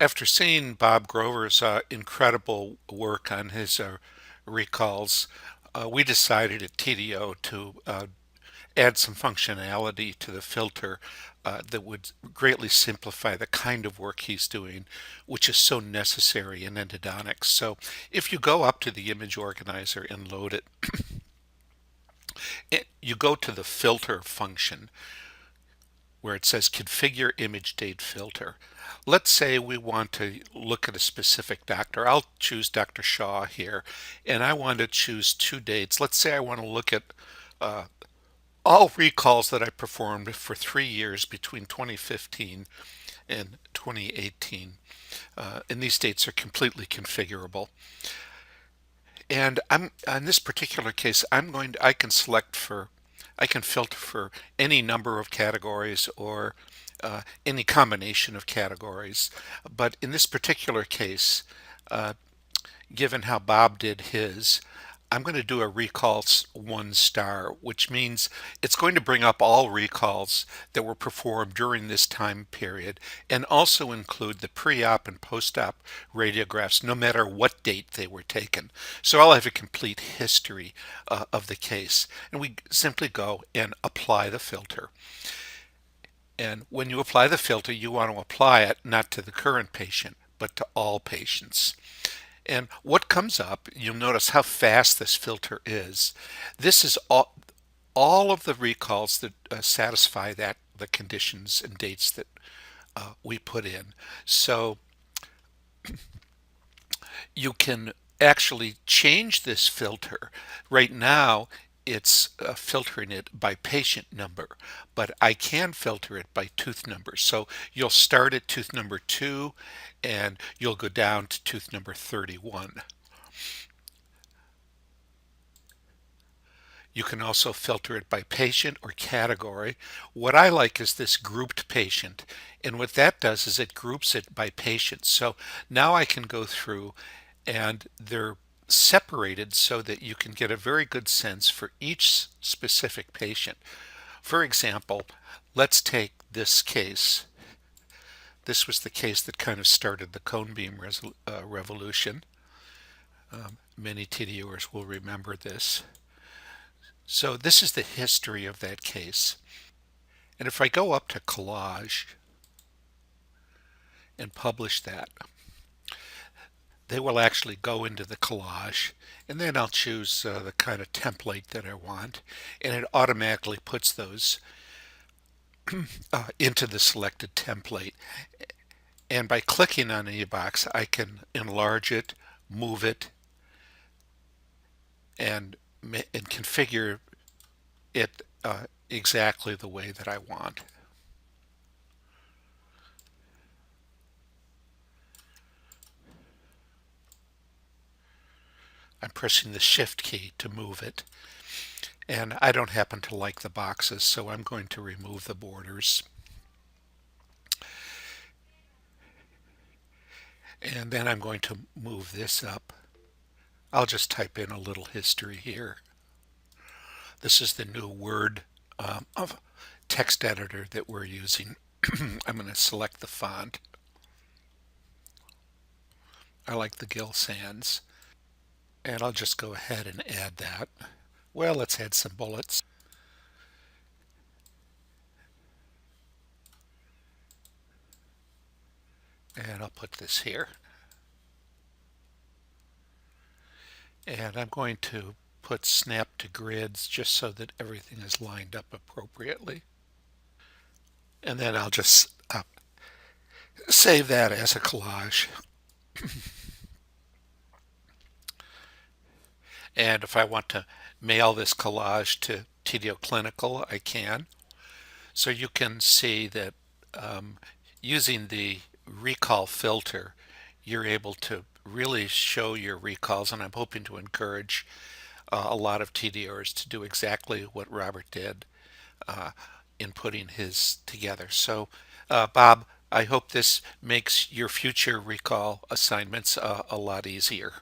After seeing Bob Grover's incredible work on his recalls, we decided at TDO to add some functionality to the filter that would greatly simplify the kind of work he's doing, which is so necessary in endodontics. So if you go up to the image organizer and load it, you go to the filter function where it says configure image date filter. Let's say we want to look at a specific doctor. I'll choose Dr. Shaw here, and I want to choose two dates. Let's say I want to look at uh, all recalls that I performed for 3 years between 2015 and 2018. And these dates are completely configurable. And I'm in this particular case, I can select for, I can filter for any number of categories or any combination of categories. But in this particular case, uh, given how Bob did his, I'm going to do a recalls 1 star, which means it's going to bring up all recalls that were performed during this time period and also include the pre-op and post-op radiographs, no matter what date they were taken. So I'll have a complete history of the case. And we simply go and apply the filter. And when you apply the filter, you want to apply it not to the current patient, but to all patients. And what comes up, you'll notice how fast this filter is. This is all of the recalls that satisfy the conditions and dates that we put in. So you can actually change this filter. Right now, it's filtering it by patient number, but I can filter it by tooth number. So you'll start at tooth number 2 and you'll go down to tooth number 31. You can also filter it by patient or category. What I like is this grouped patient. And what that does is it groups it by patient. So now I can go through and they're separated so that you can get a very good sense for each specific patient. For example, let's take this case. This was the case that kind of started the cone beam revolution. Many TDOers will remember this. So this is the history of that case. And if I go up to collage and publish that, they will actually go into the collage, and then I'll choose the kind of template that I want, and it automatically puts those into the selected template. And by clicking on a box, I can enlarge it, move it, and configure it exactly the way that I want. I'm pressing the shift key to move it. And I don't happen to like the boxes, so I'm going to remove the borders. And then I'm going to move this up. I'll just type in a little history here. This is the new Word of text editor that we're using. I'm going to select the font. I like the Gill Sans. And I'll just go ahead and add that. Well, let's add some bullets. And I'll put this here. And I'm going to put snap to grids just so that everything is lined up appropriately. And then I'll just save that as a collage. And if I want to mail this collage to TDO Clinical, I can. So you can see that using the recall filter, you're able to really show your recalls, and I'm hoping to encourage a lot of TDOers to do exactly what Robert did in putting his together. So, Bob, I hope this makes your future recall assignments a lot easier.